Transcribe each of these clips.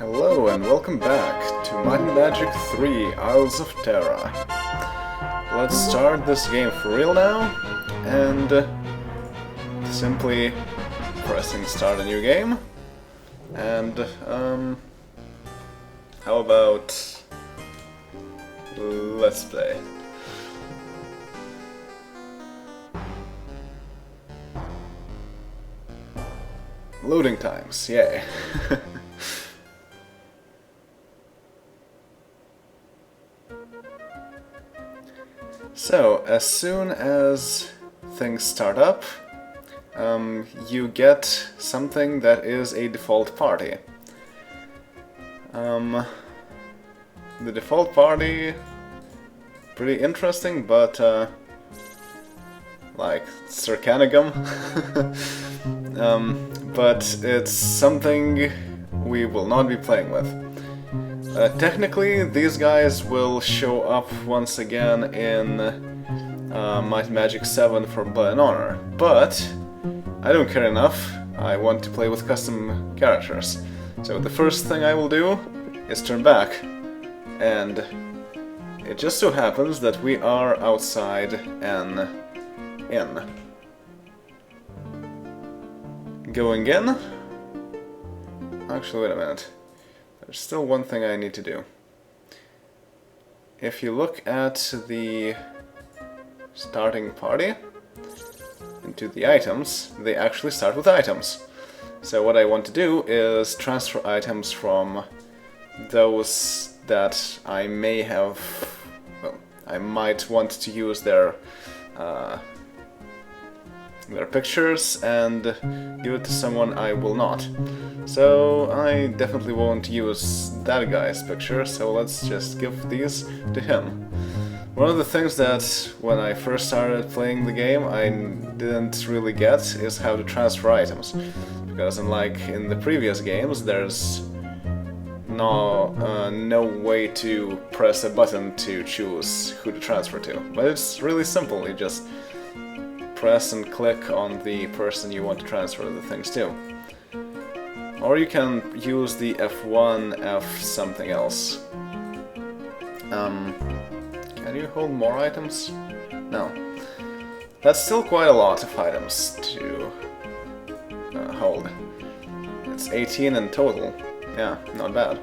Hello and welcome back to Might and Magic 3 Isles of Terra. Let's start this game for real now, and simply pressing start a new game. And how about let's play. Loading times, yay. So, as soon as things start up, you get something that is a default party. The default party, pretty interesting, but like Circanigum. But it's something we will not be playing with. Technically, these guys will show up once again in Might and Magic 7 for Blood and Honor, but I don't care enough. I want to play with custom characters. So the first thing I will do is turn back, and it just so happens that we are outside an inn. Going in? Actually, wait a minute. There's still one thing I need to do. If you look at the starting party, into the items, they actually start with items. So what I want to do is transfer items from those that I may have... well, I might want to use their pictures and give it to someone I will not. So I definitely won't use that guy's picture, so let's just give these to him. One of the things that when I first started playing the game I didn't really get is how to transfer items, because unlike in the previous games there's no way to press a button to choose who to transfer to, but it's really simple. You just press and click on the person you want to transfer the things to. Or you can use the F1, F something else. Can you hold more items? No. That's still quite a lot of items to hold. It's 18 in total. Yeah, not bad.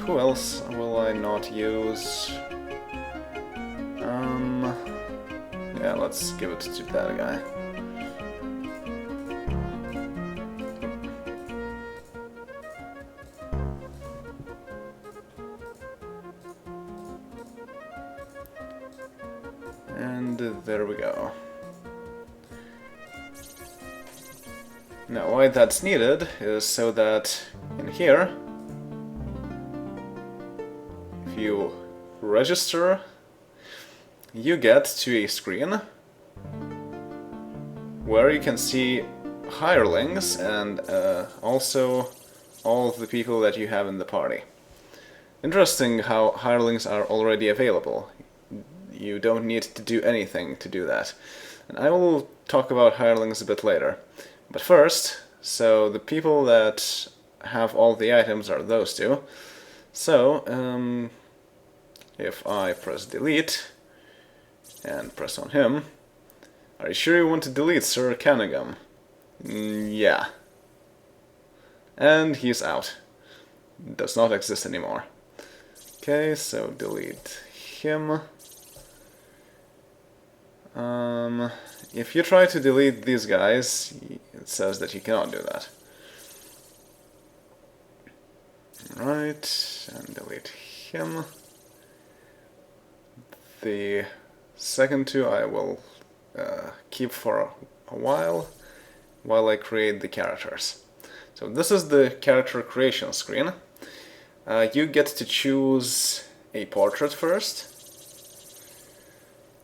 Who else will I not use? Yeah, let's give it to that guy. And there we go. Now, why that's needed is so that in here, if you register, you get to a screen where you can see hirelings and also all of the people that you have in the party. Interesting how hirelings are already available. You don't need to do anything to do that. And I will talk about hirelings a bit later. But first, so the people that have all the items are those two. So, if I press delete and press on him, are you sure you want to delete Sir Canigum? Yeah. And he's out. Does not exist anymore. Okay, so delete him. If you try to delete these guys, it says that you cannot do that. Right, and delete him. The second two I will keep for a while I create the characters. So this is the character creation screen. You get to choose a portrait first.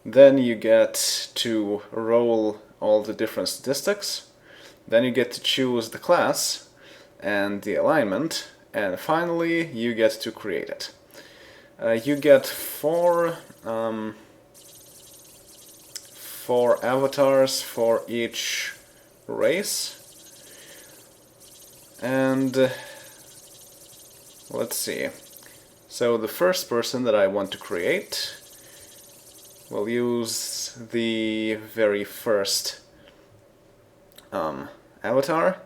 Then you get to roll all the different statistics. Then you get to choose the class and the alignment. And finally you get to create it. You get four avatars for each race. And let's see. So the first person that I want to create will use the very first avatar.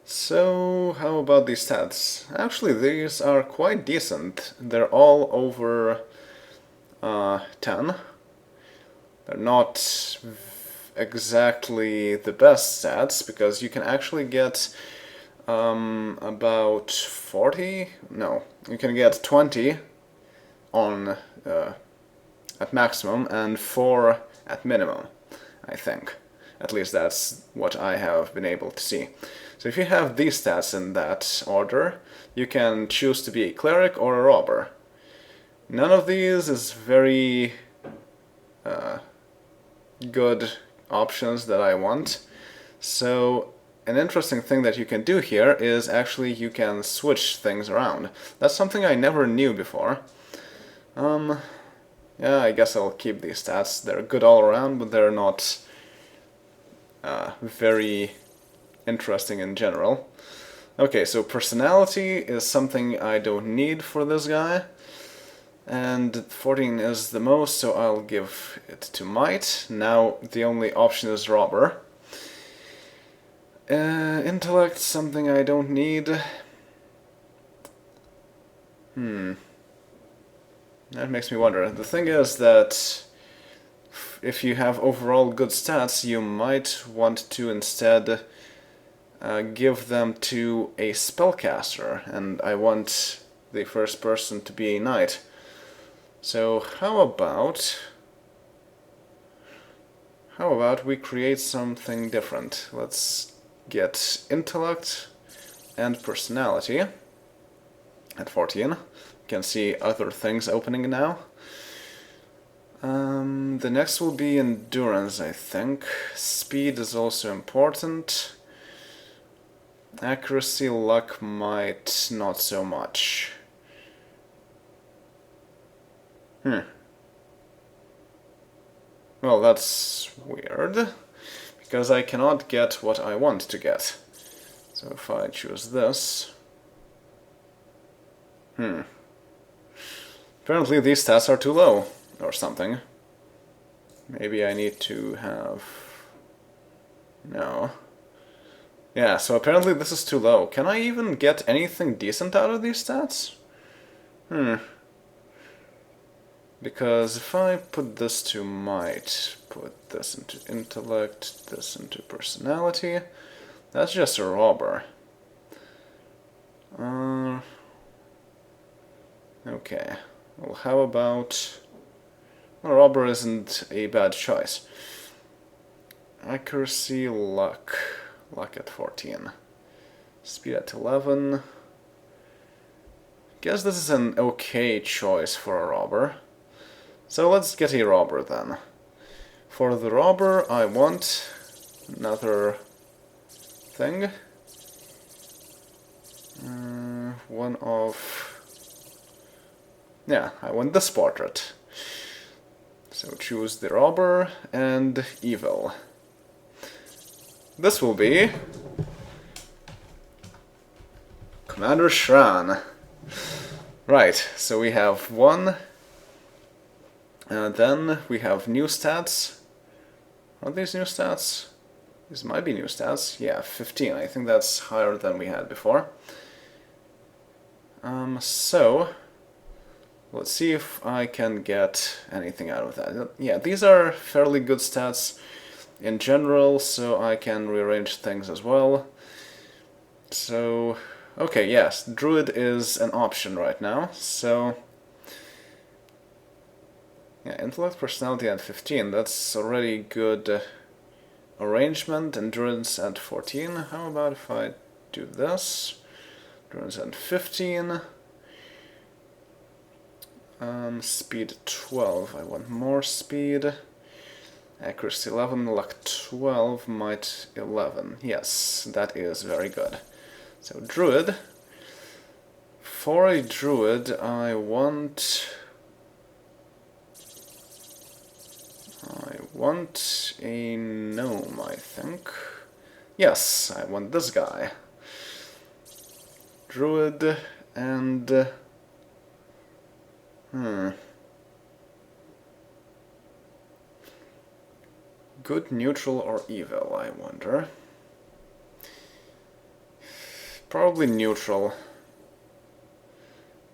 So how about these stats? Actually, these are quite decent. They're all over 10. They're not exactly the best stats, because you can actually get about 40, no, you can get 20 on at maximum and 4 at minimum, I think. At least that's what I have been able to see. So if you have these stats in that order, you can choose to be a cleric or a robber. None of these is very good options that I want. So an interesting thing that you can do here is actually you can switch things around. That's something I never knew before. Yeah, I guess I'll keep these stats. They're good all around, but they're not very interesting in general. Okay, so personality is something I don't need for this guy. And 14 is the most, so I'll give it to might. Now the only option is robber. Intellect, something I don't need. That makes me wonder. The thing is that if you have overall good stats, you might want to instead give them to a spellcaster, and I want the first person to be a knight. So how about we create something different? Let's get intellect and personality at 14. You can see other things opening now. The next will be endurance, I think. Speed is also important. Accuracy, luck, might not so much. Well, that's weird, because I cannot get what I want to get. So if I choose this... Apparently these stats are too low, or something. Maybe I need to have... No. Yeah, so apparently this is too low. Can I even get anything decent out of these stats? Because if I put this to might, put this into intellect, this into personality, that's just a robber. Okay, well, how about... Well, robber isn't a bad choice. Accuracy, luck. Luck at 14. Speed at 11. Guess this is an okay choice for a robber. So let's get a robber then. For the robber, I want another thing. One of... Yeah, I want this portrait. So choose the robber and evil. This will be Commander Shran. Right, so we have one. And then we have new stats. Are these new stats? These might be new stats. Yeah, 15. I think that's higher than we had before. So let's see if I can get anything out of that. Yeah, these are fairly good stats in general, so I can rearrange things as well. So, okay, yes, Druid is an option right now, so... Yeah, intellect, personality at 15, that's already good arrangement. Endurance at 14. How about if I do this? Endurance at 15. Speed 12, I want more speed. Accuracy 11, luck 12, might 11. Yes, that is very good. So Druid. For a Druid, I want a gnome, I think. Yes, I want this guy. Druid And good, neutral, or evil, I wonder. Probably neutral.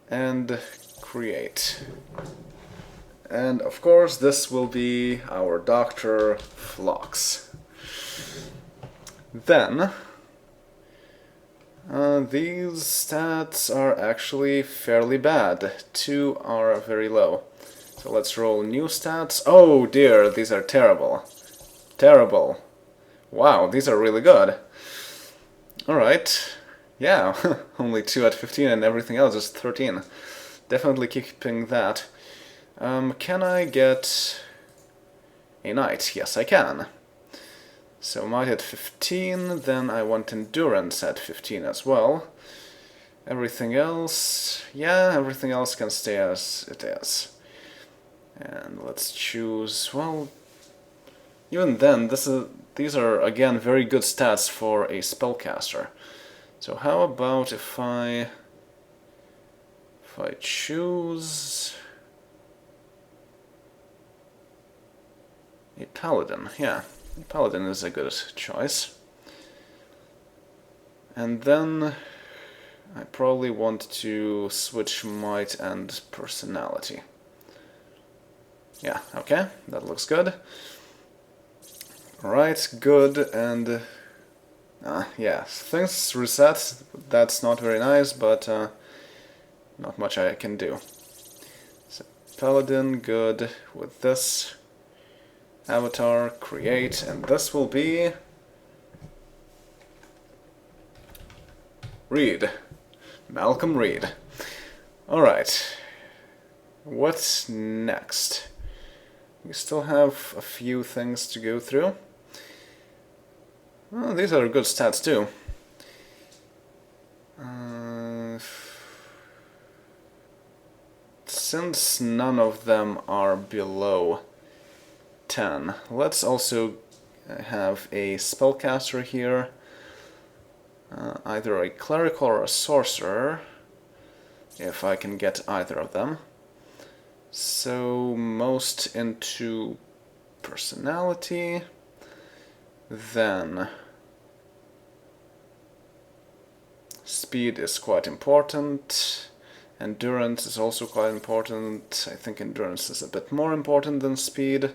And create. And of course this will be our Dr. Phlox. Then these stats are actually fairly bad. 2 are very low. So let's roll new stats. Oh dear, these are terrible. Terrible. Wow, these are really good. Alright. Yeah, only 2 at 15 and everything else is 13. Definitely keeping that. Can I get a knight? Yes, I can. So might at 15, then I want endurance at 15 as well. Everything else, yeah, everything else can stay as it is. And let's choose, well, even then, these are again very good stats for a spellcaster. So how about if I choose a paladin? Yeah, a paladin is a good choice. And then I probably want to switch might and personality. Yeah, okay, that looks good. Alright, good, and yeah, things reset. That's not very nice, but not much I can do. So, Paladin, good. With this avatar, create, and this will be Reed. Malcolm Reed. Alright, what's next? We still have a few things to go through. Well, these are good stats too. Since none of them are below 10, let's also have a spellcaster here. Either a cleric or a sorcerer, if I can get either of them. So most into personality, then speed is quite important, endurance is also quite important. I think endurance is a bit more important than speed.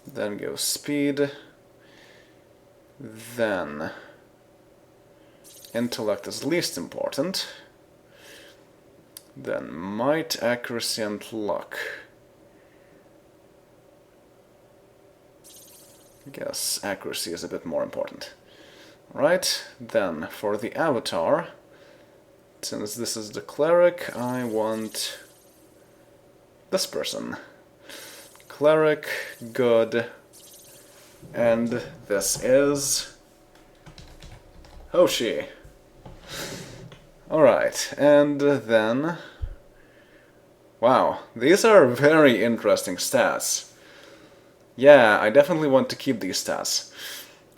Then goes speed, then intellect is least important. Then might, accuracy, and luck. I guess accuracy is a bit more important. Right, then for the avatar, since this is the cleric, I want this person. Cleric, good, and this is Hoshi. Alright, and then... Wow, these are very interesting stats. Yeah, I definitely want to keep these stats.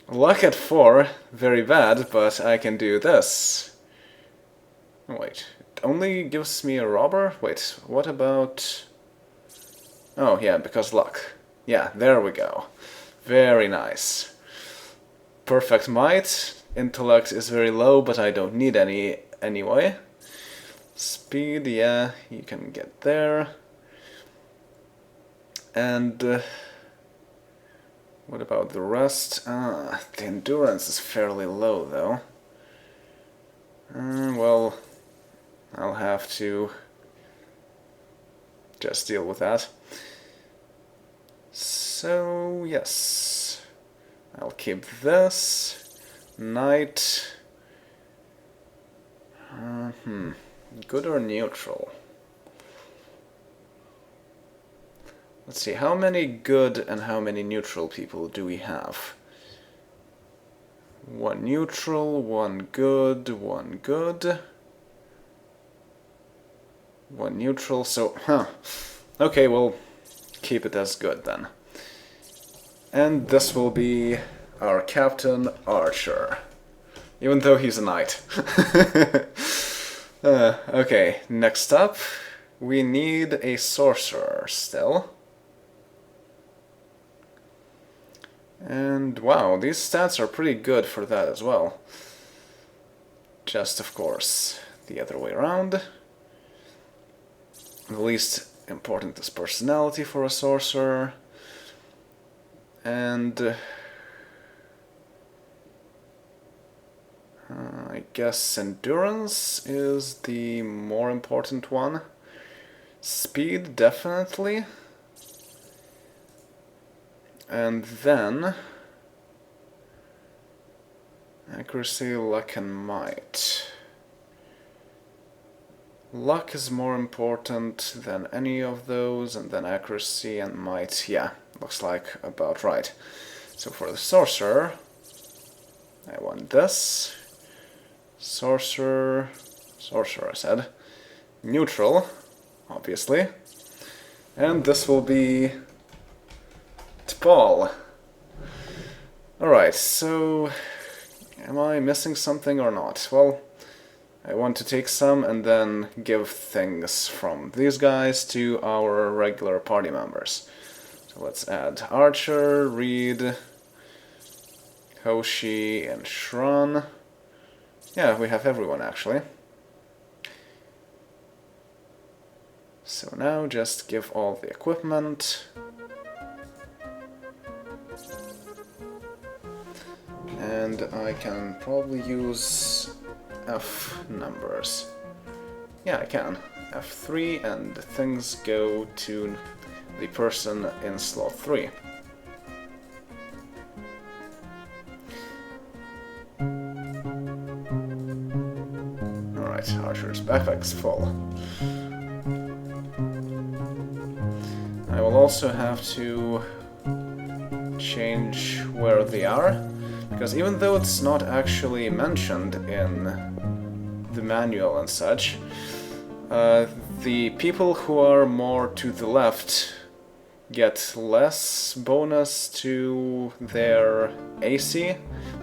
Luck at 4, very bad, but I can do this. Wait, it only gives me a robber? Wait, what about... Oh, yeah, because luck. Yeah, there we go. Very nice. Perfect might. Intellect is very low, but I don't need any anyway. Speed, yeah, you can get there. And what about the rest? The endurance is fairly low, though. Well, I'll have to just deal with that. So, yes, I'll keep this. Knight. Good or neutral? Let's see, how many good and how many neutral people do we have? 1 neutral, 1 good, 1 good. 1 neutral, so, okay, we'll keep it as good then. And this will be our Captain Archer. Even though he's a knight. Okay, next up, we need a sorcerer still. And wow, these stats are pretty good for that as well. Just, of course, the other way around. The least important is personality for a sorcerer. And I guess endurance is the more important one. Speed, definitely. And then accuracy, luck, and might. Luck is more important than any of those, and then accuracy and might, yeah, looks like about right. So for the sorcerer, I want this. Sorcerer, I said. Neutral, obviously. And this will be T'Pol. Alright, so am I missing something or not? Well, I want to take some and then give things from these guys to our regular party members. So let's add Archer, Reed, Hoshi, and Shran. Yeah, we have everyone actually. So now just give all the equipment. And I can probably use F numbers. Yeah, I can. F3, and things go to the person in slot 3. Alright, Archer's backpack's full. I will also have to change where they are, because even though it's not actually mentioned in the manual and such, the people who are more to the left get less bonus to their AC,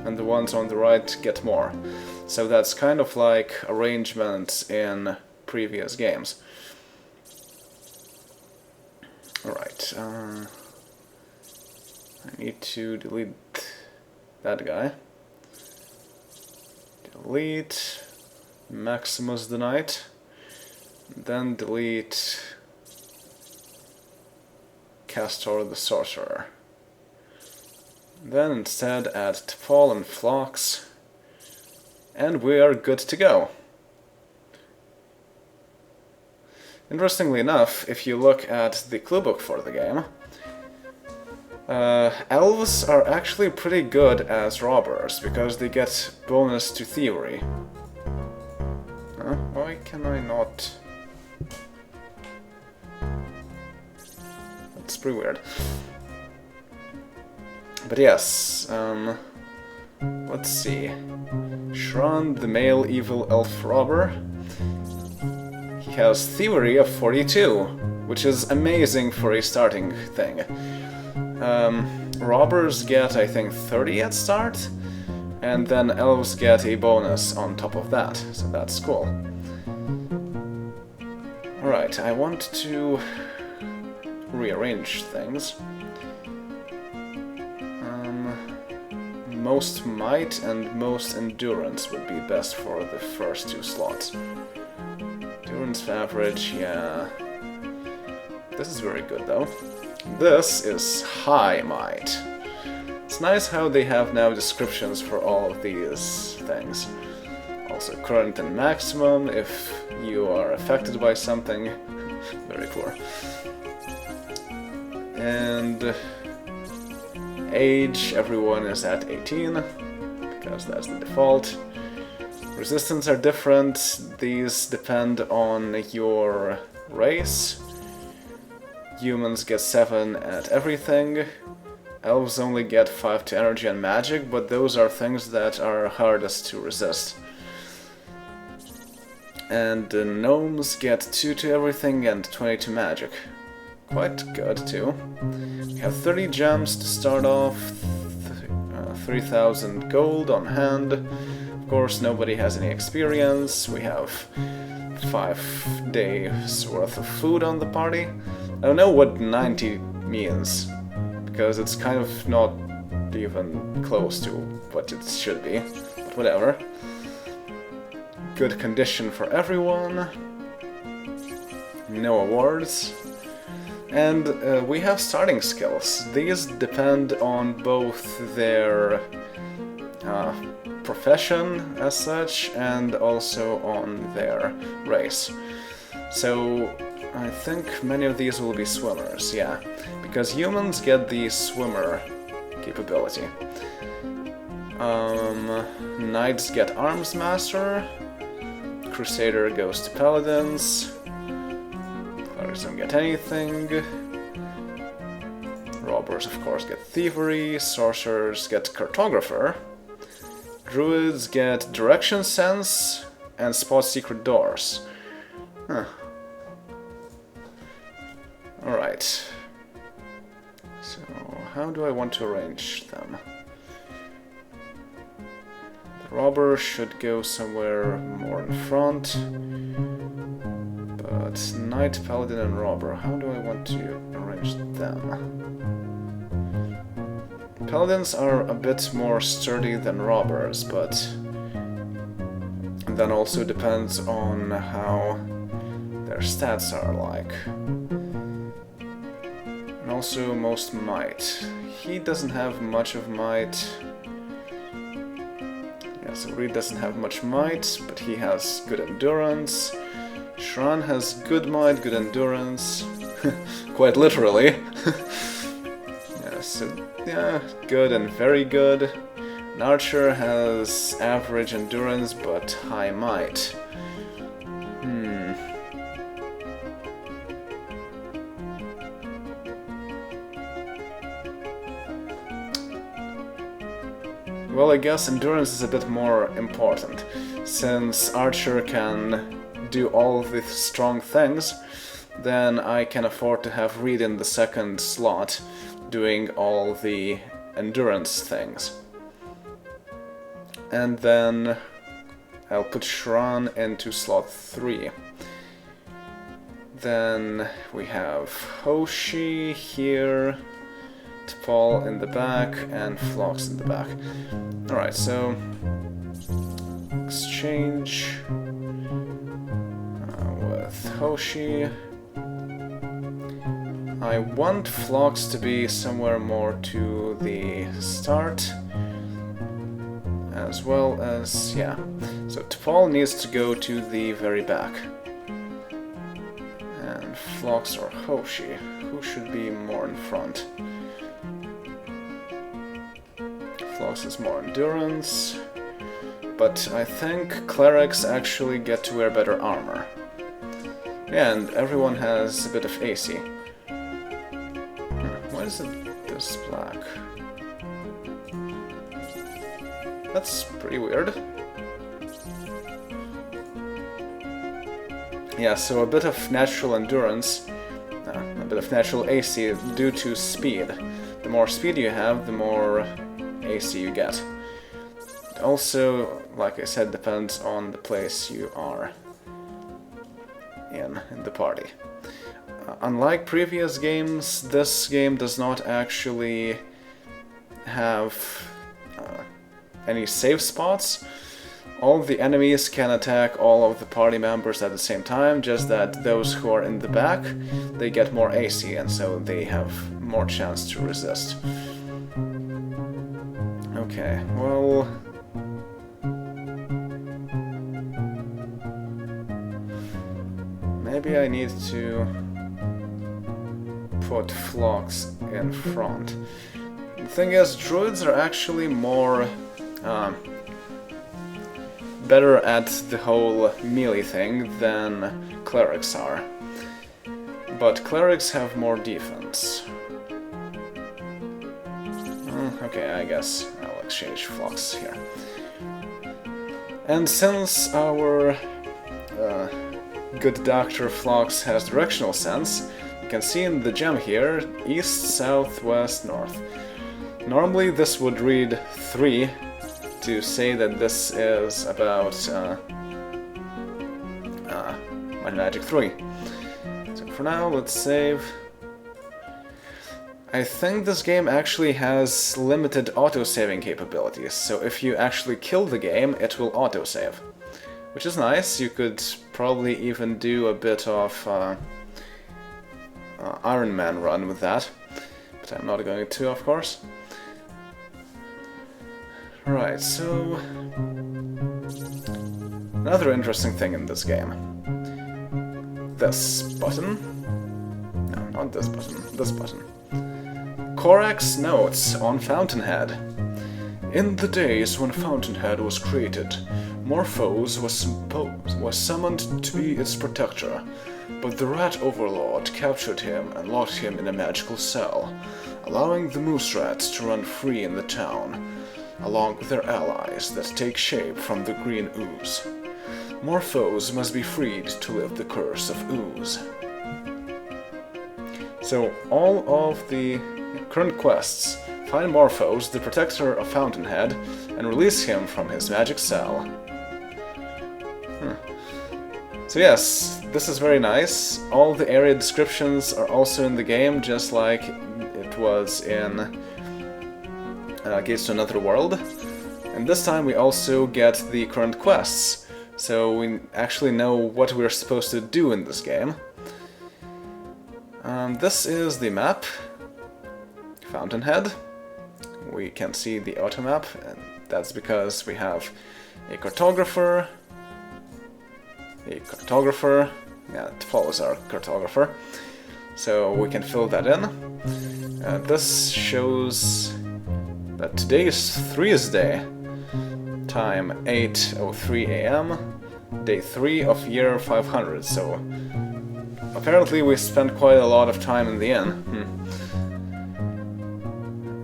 and the ones on the right get more. So that's kind of like arrangements in previous games. Alright, I need to delete that guy. Delete Maximus the Knight. Then delete Castor the Sorcerer. Then instead add T'Pol and Phlox. And we are good to go. Interestingly enough, if you look at the clue book for the game, elves are actually pretty good as robbers, because they get bonus to theory. Why can I not? That's pretty weird. But yes, let's see. Shran, the male evil elf robber. He has theory of 42, which is amazing for a starting thing. Robbers get, I think, 30 at start, and then elves get a bonus on top of that, so that's cool. Alright, I want to rearrange things. Most might and most endurance would be best for the first 2 slots. Endurance average, yeah. This is very good though. This is high might. It's nice how they have now descriptions for all of these things. Also current and maximum if you are affected by something. Very cool. And age, everyone is at 18, because that's the default. Resistance are different. These depend on your race. Humans get 7 at everything. Elves only get 5 to energy and magic, but those are things that are hardest to resist. And the gnomes get 2 to everything and 20 to magic. Quite good too. We have 30 gems to start off, 3,000 gold on hand, Of course, nobody has any experience. We have 5 days worth of food on the party. I don't know what 90 means, because it's kind of not even close to what it should be, but whatever. Good condition for everyone. No awards. And we have starting skills. These depend on both their profession as such and also on their race. So I think many of these will be swimmers, yeah, because humans get the swimmer capability. Knights get arms master, crusader goes to paladins, clerics don't get anything, robbers of course get thievery, sorcerers get cartographer, druids get direction sense and spot secret doors. Huh. Alright. So, how do I want to arrange them? The robber should go somewhere more in front. But knight, paladin and robber, how do I want to arrange them? Paladins are a bit more sturdy than robbers, but that also depends on how their stats are like. And also most might. He doesn't have much of might. Yeah, so Reed doesn't have much might, but he has good endurance. Shran has good might, good endurance. Quite literally. Yeah, so yeah, good and very good. An archer has average endurance but high might. Well, I guess endurance is a bit more important, since archer can do all of the strong things, then I can afford to have Reed in the second slot doing all the endurance things. And then I'll put Shran into slot 3. Then we have Hoshi here, T'Pol in the back, and Phlox in the back. Alright, so exchange with Hoshi. I want Phlox to be somewhere more to the start, as well as, yeah. So T'Pol needs to go to the very back. And Phlox or Hoshi, who should be more in front? Phlox has more endurance, but I think clerics actually get to wear better armor. Yeah, and everyone has a bit of AC. Why is it this black? That's pretty weird. Yeah, so a bit of natural endurance, a bit of natural AC due to speed. The more speed you have, the more AC you get. It also, like I said, depends on the place you are in the party. Unlike previous games, this game does not actually have any safe spots. All the enemies can attack all of the party members at the same time, just that those who are in the back, they get more AC, and so they have more chance to resist. Okay, well... maybe I need to put Phlox in front. The thing is, druids are actually more better at the whole melee thing than clerics are. But clerics have more defense. Okay, I guess I'll exchange Phlox here. And since our good Dr. Phlox has directional sense, you can see in the gem here, east, south, west, north. Normally this would read 3 to say that this is about Might and Magic 3. So for now, let's save. I think this game actually has limited auto-saving capabilities, so if you actually kill the game, it will auto-save. Which is nice. You could probably even do a bit of Iron Man run with that, but I'm not going to, of course. Right, so another interesting thing in this game. This button. No, not this button. This button. Corak's notes on Fountainhead. In the days when Fountainhead was created, Morphose was summoned to be its protector, but the Rat Overlord captured him and locked him in a magical cell, allowing the Moose Rats to run free in the town, along with their allies that take shape from the green ooze. Morphose must be freed to lift the curse of ooze. So all of the current quests: find Morphose, the protector of Fountainhead, and release him from his magic cell. So yes, this is very nice. All the area descriptions are also in the game, just like it was in Gates to Another World. And this time we also get the current quests, so we actually know what we're supposed to do in this game. This is the map, Fountainhead. We can see the auto map, and that's because we have a cartographer. Yeah, it follows our cartographer, so we can fill that in. This shows that today is Three's Day, time 8:03 AM, day 3 of year 500, so apparently we spent quite a lot of time in the inn.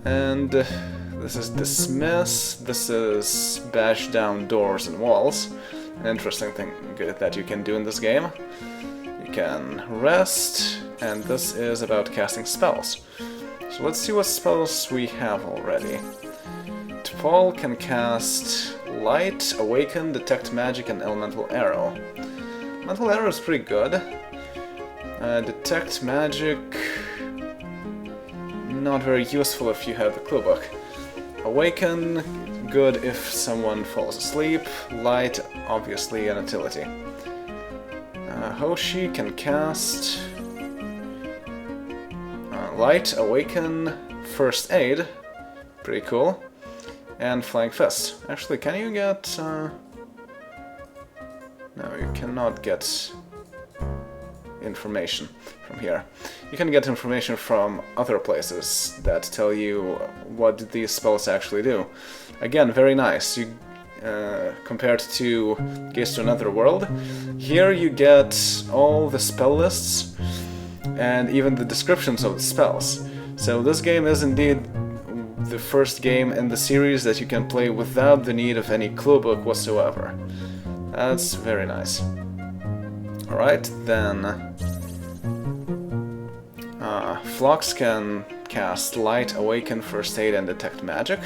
And this is Dismiss, this is Bash Down Doors and Walls. An interesting thing that you can do in this game. You can rest, and this is about casting spells. So let's see what spells we have already. T'Pol can cast Light, Awaken, Detect Magic, and Elemental Arrow. Elemental Arrow is pretty good. Detect Magic, not very useful if you have the Cluebook. Awaken, good if someone falls asleep. Light, obviously an utility. Hoshi can cast Light, Awaken, First Aid, pretty cool, and Flying Fist. Actually, can you get... No, you cannot get information from here. You can get information from other places that tell you what these spells actually do. Again, very nice. You compared to Gates to Another World, here you get all the spell lists and even the descriptions of the spells. So this game is indeed the first game in the series that you can play without the need of any cluebook whatsoever. That's very nice. Alright, then Phlox can cast Light, Awaken, First Aid, and Detect Magic.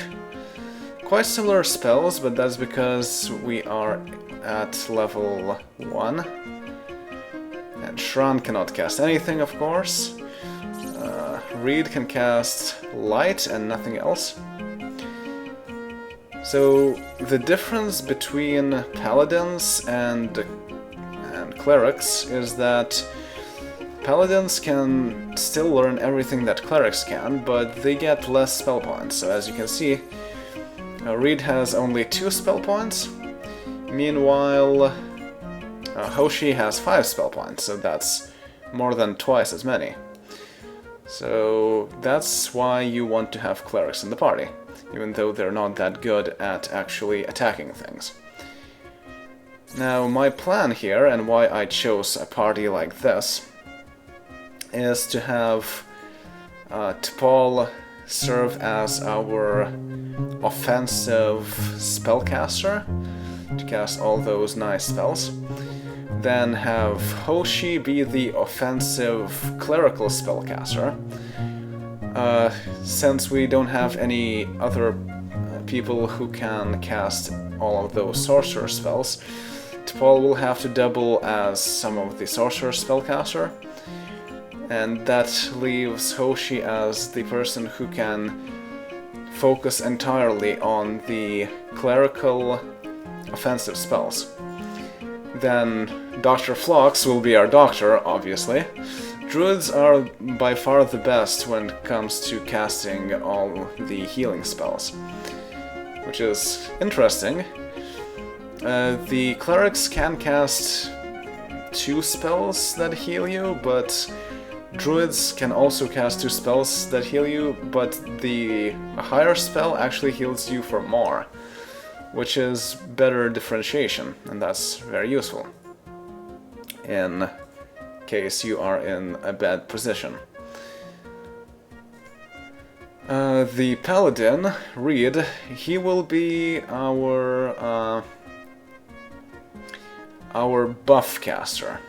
Quite similar spells, but that's because we are at level 1. And Shran cannot cast anything, of course. Reed can cast Light and nothing else. So the difference between Paladins and Clerics is that Paladins can still learn everything that Clerics can, but they get less spell points. So as you can see, Reed has only 2 spell points. Meanwhile, Hoshi has 5 spell points, so that's more than twice as many. So that's why you want to have Clerics in the party, even though they're not that good at actually attacking things. Now, my plan here, and why I chose a party like this, is to have T'Pol serve as our offensive spellcaster, to cast all those nice spells. Then have Hoshi be the offensive clerical spellcaster. Since we don't have any other people who can cast all of those sorcerer spells, T'Pol will have to double as some of the sorcerer spellcaster, and that leaves Hoshi as the person who can focus entirely on the clerical offensive spells. Then Dr. Phlox will be our doctor, obviously. Druids are by far the best when it comes to casting all the healing spells, which is interesting. The clerics can cast 2 spells that heal you, but druids can also cast 2 spells that heal you, but the higher spell actually heals you for more, which is better differentiation, and that's very useful in case you are in a bad position. The paladin, Reed, he will be our buff caster.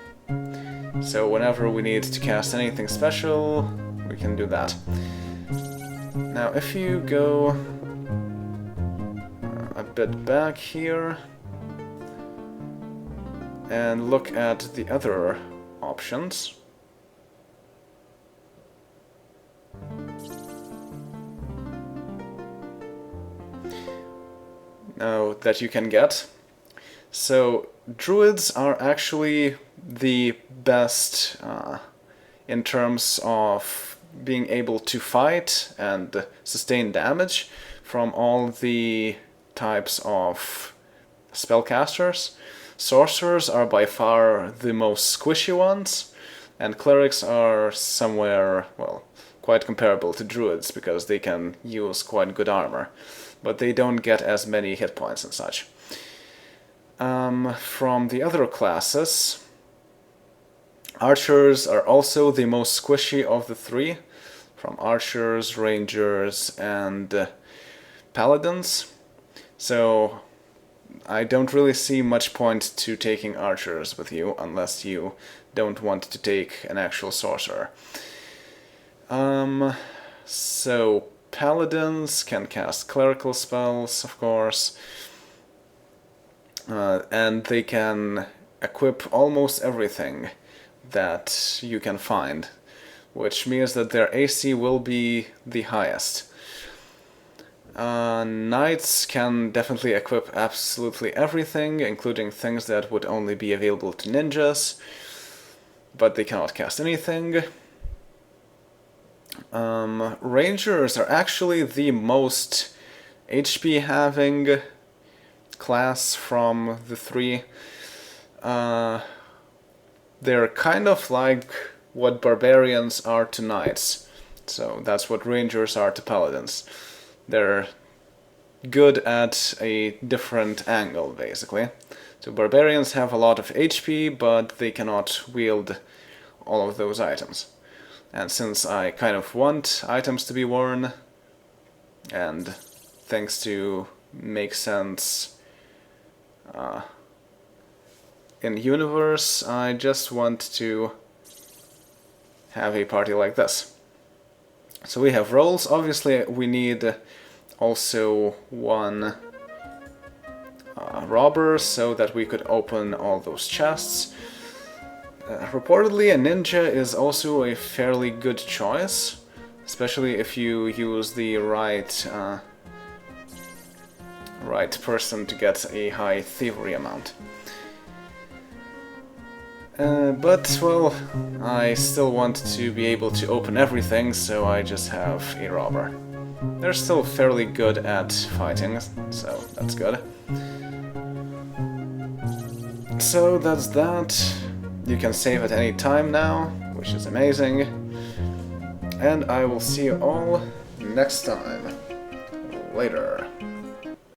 So whenever we need to cast anything special, we can do that. Now if you go a bit back here and look at the other options, now that you can get. So druids are actually the best in terms of being able to fight and sustain damage from all the types of spellcasters. Sorcerers are by far the most squishy ones, and clerics are somewhere, well, quite comparable to druids because they can use quite good armor, but they don't get as many hit points and such. From the other classes, archers are also the most squishy of the 3, from archers, rangers, and paladins. So I don't really see much point to taking archers with you unless you don't want to take an actual sorcerer. So paladins can cast clerical spells, of course, and they can equip almost everything that you can find, which means that their AC will be the highest. Knights can definitely equip absolutely everything, including things that would only be available to ninjas, but they cannot cast anything. Rangers are actually the most HP having class from the 3. They're kind of like what barbarians are to knights, so that's what rangers are to paladins. They're good at a different angle, basically. So barbarians have a lot of HP, but they cannot wield all of those items. And since I kind of want items to be worn, and things to make sense in universe, I just want to have a party like this. So we have roles. Obviously we need also 1 robber so that we could open all those chests. Reportedly a ninja is also a fairly good choice, especially if you use the right person to get a high thievery amount. But, well, I still want to be able to open everything, so I just have a robber. They're still fairly good at fighting, so that's good. So that's that. You can save at any time now, which is amazing. And I will see you all next time. Later.